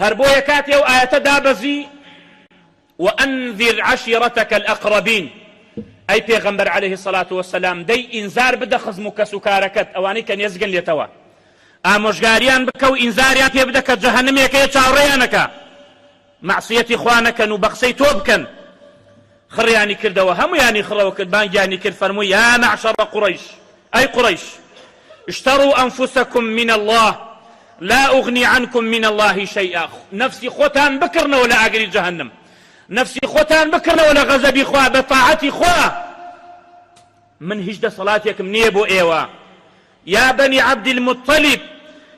هەر بۆیە کاتێ و ئاەتە دابەزی وأنذر عشيرتك الأقربين أي پیغمبر عليه الصلاة والسلام دي إنذار بدا خزمك سكاركت أواني كان يزقن ليتوا آموشگاریان بکە و ئینزاریان پێ بدە کە جەهەنەمێکەیە چاوڕێیانەکە معسیەتی خوانەکەن و بەخسەی تۆ بکەن خڕیانی کردەوە هەمویانی خڕەوە کرد بانگیانی کرد فەرمووی یا معشر قڕیش ئەی قڕیش اشتروا أنفسكم من الله لا أغني عنكم من الله شيئا نفسي خوتان بكرنا ولا أجري جهنم نفسي خوتان بكرنا ولا غزبي خوا بطاعتي خوا من هجد صلاتكم نيبو إيوا يا بني عبد المطلب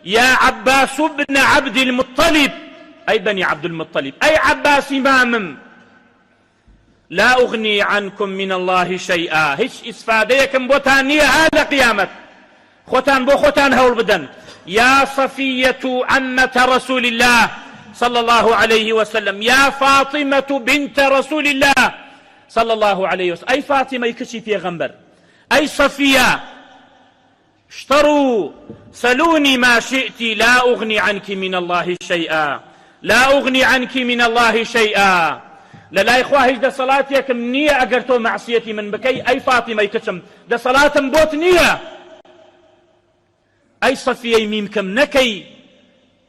يا عباس بن عبد المطلب أي بني عبد المطلب أي عباس إمامم لا أغني عنكم من الله شيئا هيش إسفاديكم بوتانية هذا قيامة خوتان بو خوتان هول بدن يا صفية عمة رسول الله صلى الله عليه وسلم يا فاطمة بنت رسول الله صلى الله عليه وسلم أي فاطمة يكشي في غنبر أي صفية اشتروا سلوني ما شئت لا أغني عنك من الله شيئا لا أغني عنك من الله شيئا للا إخوة هجد صلاتك نية أقرتو معصيتي من بكي أي فاطمة يكشم ده صلاة بوت نية أي صفية ميمكم نكي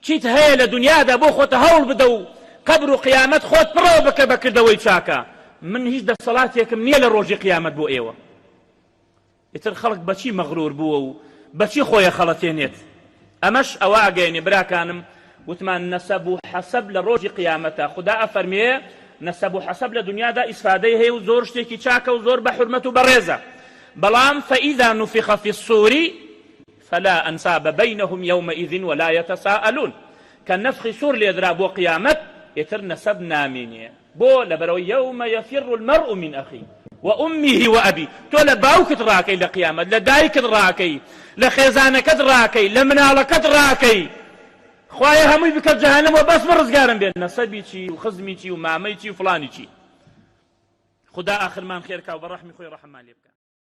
چیت هەیە لە دنیادا بۆ خۆتە هەوڵ بدە و قەبر و قیامەت خۆت پڕەوە بکە بەکردەوەی چاکە من هیچ دەسەڵاتێکم نییە لە ڕۆژی قیامەت بۆ ئێوە ئیتر خەڵک بەچی مەغرور بووە و بەچی خۆیە خەڵەتێنێت ئەمەش ئەوە ئەگەیەنێ براکانم وتمان نەسەب و حەسەب لە ڕۆژی قیامەتە خوددا ئەفەرمێ نەسەب و حەسەب لە دنیادا ئیسفادەی هەیە و زۆر شتێکی چاکە و زۆر بە حورمەت و بەڕێزە بەڵام فەئیذا نوفخ فی الصور فلا أنساب بينهم يومئذ ولا يتساءلون كان نفخ سور ليدرا بو قيامت يتر نسب نامينيه بو لبرو يوم يفر المرء من أخيه وأمه وأبي تولى باوك دراكي لقيامت لدايك دراكي لخيزانك دراكي لمنالك دراكي خوايا همي بك جهنم وبس برزقارن بين نسبي چي وخزمي چي ومامي چي وفلاني چي خدا آخر ما خيرك وبرحمي خوي رحمة ليبك